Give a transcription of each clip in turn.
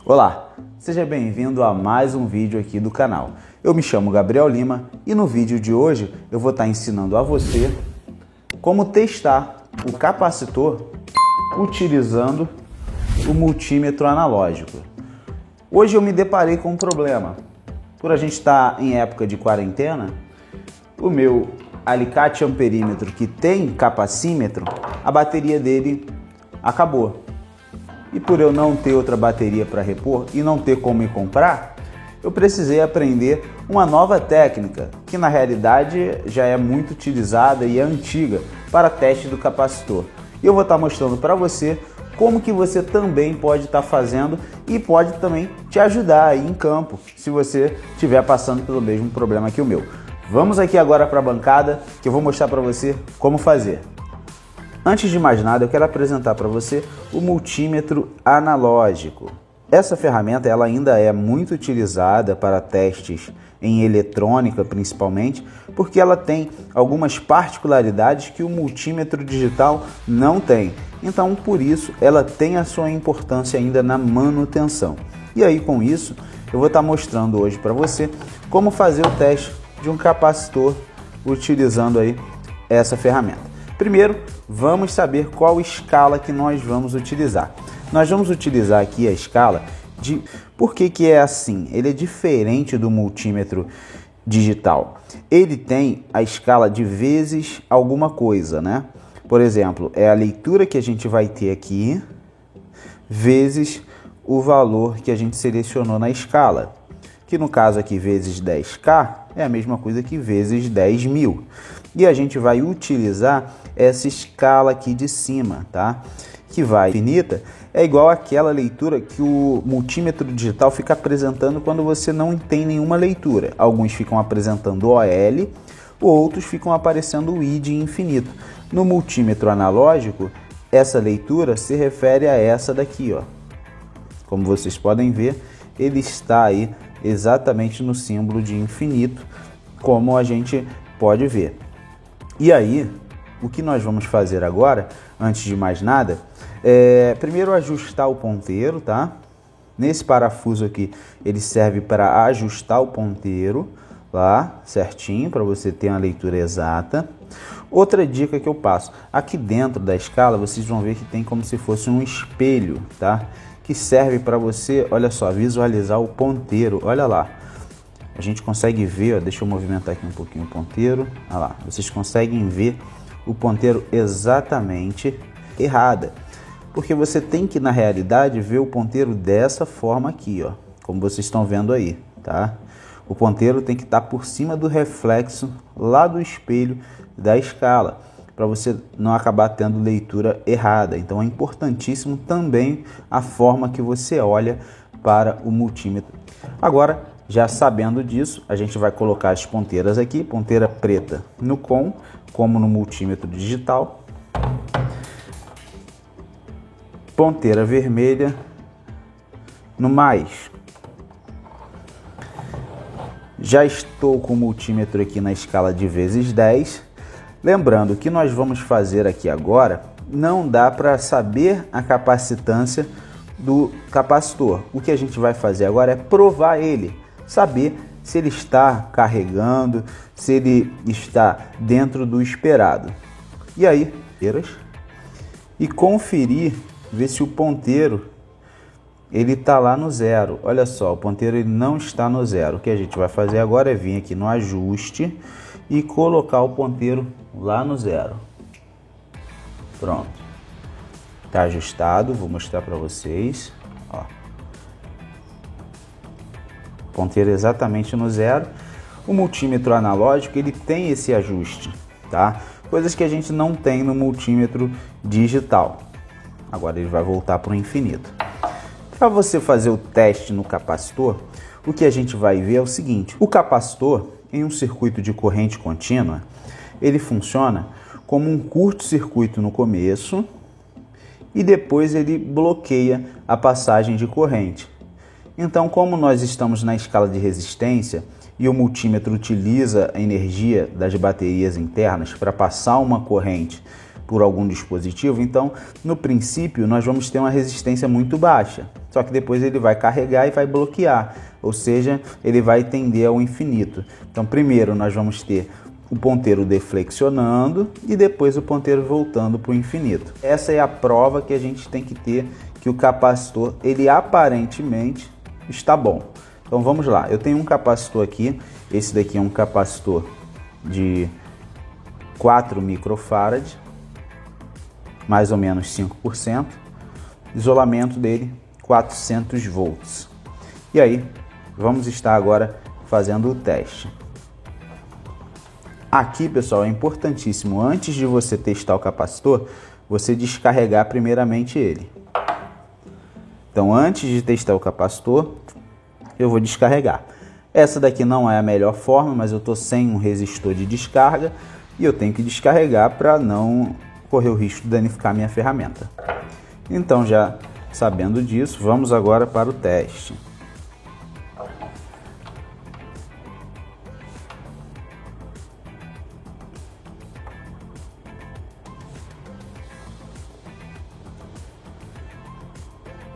Olá, seja bem-vindo a mais um vídeo aqui do canal. Eu me chamo Gabriel Lima e no vídeo de hoje eu vou estar ensinando a você como testar o capacitor utilizando o multímetro analógico. Hoje eu me deparei com um problema. Por a gente estar em época de quarentena, o meu alicate amperímetro que tem capacímetro, a bateria dele acabou. E por eu não ter outra bateria para repor e não ter como ir comprar, eu precisei aprender uma nova técnica, que na realidade já é muito utilizada e é antiga para teste do capacitor. E eu vou estar mostrando para você como que você também pode estar fazendo e pode também te ajudar aí em campo, se você estiver passando pelo mesmo problema que o meu. Vamos aqui agora para a bancada, que eu vou mostrar para você como fazer. Antes de mais nada, eu quero apresentar para você o multímetro analógico. Essa ferramenta ela ainda é muito utilizada para testes em eletrônica, principalmente, porque ela tem algumas particularidades que o multímetro digital não tem. Então, por isso, ela tem a sua importância ainda na manutenção. E aí, com isso, eu vou estar mostrando hoje para você como fazer o teste de um capacitor utilizando aí essa ferramenta. Primeiro, vamos saber qual escala que nós vamos utilizar. Nós vamos utilizar aqui a escala de... Por que é assim? Ele é diferente do multímetro digital. Ele tem a escala de vezes alguma coisa, né? Por exemplo, é a leitura que a gente vai ter aqui, vezes o valor que a gente selecionou na escala. Que no caso aqui, vezes 10K, é a mesma coisa que vezes 10.000. E a gente vai utilizar essa escala aqui de cima, tá? Que vai infinita, é igual àquela leitura que o multímetro digital fica apresentando quando você não tem nenhuma leitura. Alguns ficam apresentando OL, outros ficam aparecendo o I de infinito. No multímetro analógico, essa leitura se refere a essa daqui, ó. Como vocês podem ver, ele está aí exatamente no símbolo de infinito, como a gente pode ver. E aí, o que nós vamos fazer agora, antes de mais nada, é primeiro ajustar o ponteiro, tá? Nesse parafuso aqui, ele serve para ajustar o ponteiro lá certinho, para você ter uma leitura exata. Outra dica que eu passo, aqui dentro da escala, vocês vão ver que tem como se fosse um espelho, tá? Que serve para você, olha só, visualizar o ponteiro, olha lá. A gente consegue ver, ó, deixa eu movimentar aqui um pouquinho o ponteiro, olha lá, vocês conseguem ver o ponteiro exatamente errada, porque você tem que, na realidade, ver o ponteiro dessa forma aqui, ó, como vocês estão vendo aí, tá? O ponteiro tem que estar por cima do reflexo lá do espelho da escala, para você não acabar tendo leitura errada. Então é importantíssimo também a forma que você olha para o multímetro. Agora, já sabendo disso, a gente vai colocar as ponteiras aqui, ponteira preta no com, como no multímetro digital, ponteira vermelha no mais. Já estou com o multímetro aqui na escala de vezes 10. Lembrando que nós vamos fazer aqui agora, não dá para saber a capacitância do capacitor. O que a gente vai fazer agora é provar ele, saber se ele está carregando, se ele está dentro do esperado. E aí, e conferir, ver se o ponteiro ele está lá no zero. Olha só, o ponteiro ele não está no zero. O que a gente vai fazer agora é vir aqui no ajuste e colocar o ponteiro lá no zero. Pronto. Tá ajustado, vou mostrar para vocês. Ó. Ponteiro exatamente no zero. O multímetro analógico ele tem esse ajuste, tá? Coisas que a gente não tem no multímetro digital. Agora ele vai voltar para o infinito. Para você fazer o teste no capacitor, o que a gente vai ver é o seguinte: o capacitor, em um circuito de corrente contínua, ele funciona como um curto-circuito no começo e depois ele bloqueia a passagem de corrente. Então, como nós estamos na escala de resistência e o multímetro utiliza a energia das baterias internas para passar uma corrente por algum dispositivo, então, no princípio, nós vamos ter uma resistência muito baixa, só que depois ele vai carregar e vai bloquear, ou seja, ele vai tender ao infinito. Então primeiro nós vamos ter o ponteiro deflexionando e depois o ponteiro voltando para o infinito. Essa é a prova que a gente tem que ter que o capacitor, ele aparentemente está bom. Então vamos lá, eu tenho um capacitor aqui, esse daqui é um capacitor de 4 microfarad, mais ou menos 5%, isolamento dele 400 volts. E aí, vamos estar agora fazendo o teste. Aqui, pessoal, é importantíssimo, antes de você testar o capacitor, você descarregar primeiramente ele. Então, antes de testar o capacitor, eu vou descarregar. Essa daqui não é a melhor forma, mas eu estou sem um resistor de descarga e eu tenho que descarregar para não correr o risco de danificar minha ferramenta. Então, já sabendo disso, vamos agora para o teste.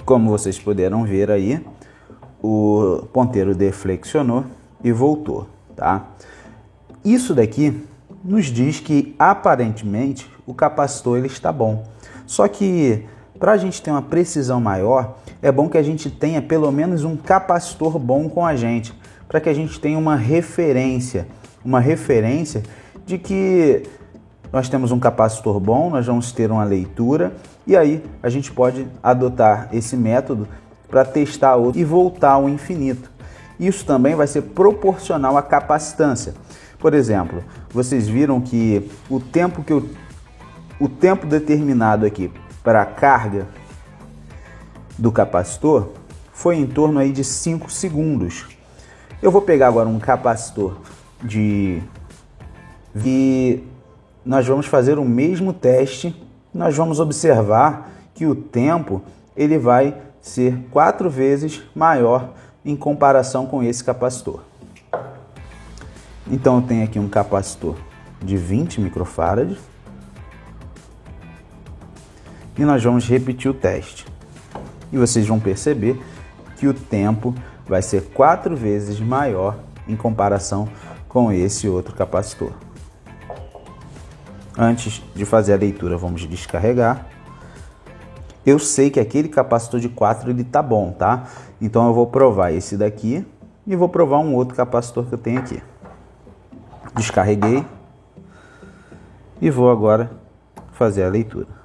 Como vocês puderam ver aí, o ponteiro deflexionou e voltou, tá? Isso daqui nos diz que aparentemente o capacitor ele está bom. Só que para a gente ter uma precisão maior, é bom que a gente tenha pelo menos um capacitor bom com a gente, para que a gente tenha uma referência de que nós temos um capacitor bom, nós vamos ter uma leitura e aí a gente pode adotar esse método para testar outro e voltar ao infinito. Isso também vai ser proporcional à capacitância. Por exemplo, vocês viram que o tempo determinado aqui para a carga do capacitor foi em torno aí de 5 segundos. Eu vou pegar agora um capacitor e nós vamos fazer o mesmo teste. Nós vamos observar que o tempo ele vai ser 4 vezes maior em comparação com esse capacitor. Então eu tenho aqui um capacitor de 20 microfarad e nós vamos repetir o teste. E vocês vão perceber que o tempo vai ser 4 vezes maior em comparação com esse outro capacitor. Antes de fazer a leitura, vamos descarregar. Eu sei que aquele capacitor de 4 ele tá bom, tá? Então eu vou provar esse daqui e vou provar um outro capacitor que eu tenho aqui. Descarreguei e vou agora fazer a leitura.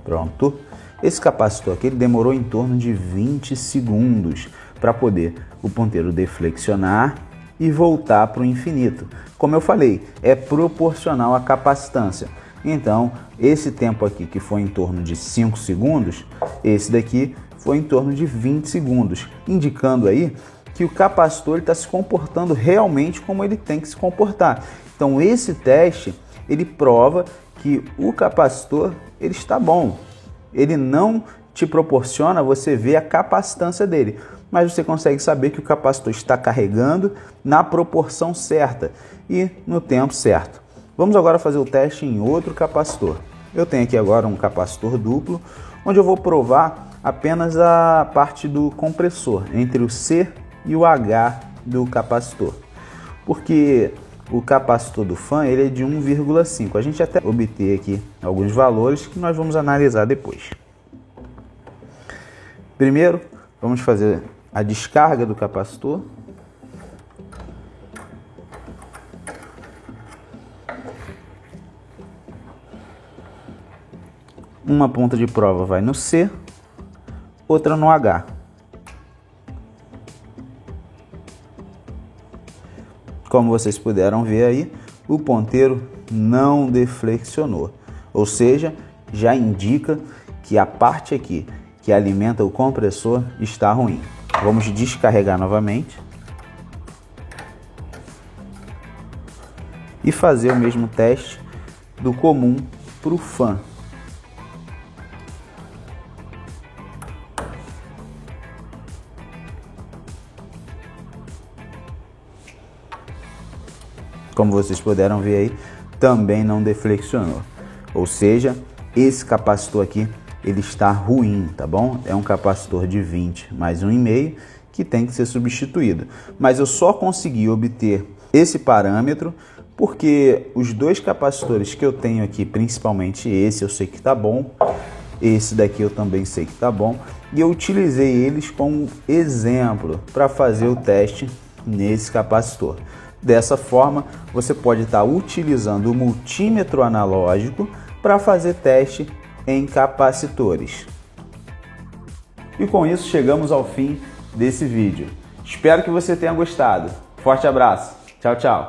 Pronto. Esse capacitor aqui ele demorou em torno de 20 segundos para poder o ponteiro deflexionar e voltar para o infinito. Como eu falei, é proporcional à capacitância. Então, esse tempo aqui que foi em torno de 5 segundos, esse daqui foi em torno de 20 segundos, indicando aí que o capacitor está se comportando realmente como ele tem que se comportar. Então, esse teste ele prova que o capacitor ele está bom. Ele não te proporciona você ver a capacitância dele, mas você consegue saber que o capacitor está carregando na proporção certa e no tempo certo. Vamos agora fazer o teste em outro capacitor. Eu tenho aqui agora um capacitor duplo, onde eu vou provar apenas a parte do compressor, entre o C e o H do capacitor. Porque o capacitor do fan ele é de 1,5. A gente até obter aqui alguns valores que nós vamos analisar depois. Primeiro, vamos fazer a descarga do capacitor. Uma ponta de prova vai no C, outra no H. Como vocês puderam ver aí, o ponteiro não deflexionou, ou seja, já indica que a parte aqui que alimenta o compressor está ruim. Vamos descarregar novamente e fazer o mesmo teste do comum para o fan. Como vocês puderam ver aí, também não deflexionou. Ou seja, esse capacitor aqui, ele está ruim, tá bom? É um capacitor de 20 mais 1,5 que tem que ser substituído. Mas eu só consegui obter esse parâmetro porque os dois capacitores que eu tenho aqui, principalmente esse, eu sei que tá bom. Esse daqui eu também sei que tá bom. E eu utilizei eles como exemplo para fazer o teste nesse capacitor. Dessa forma, você pode estar utilizando o multímetro analógico para fazer teste em capacitores. E com isso chegamos ao fim desse vídeo. Espero que você tenha gostado. Forte abraço. Tchau, tchau.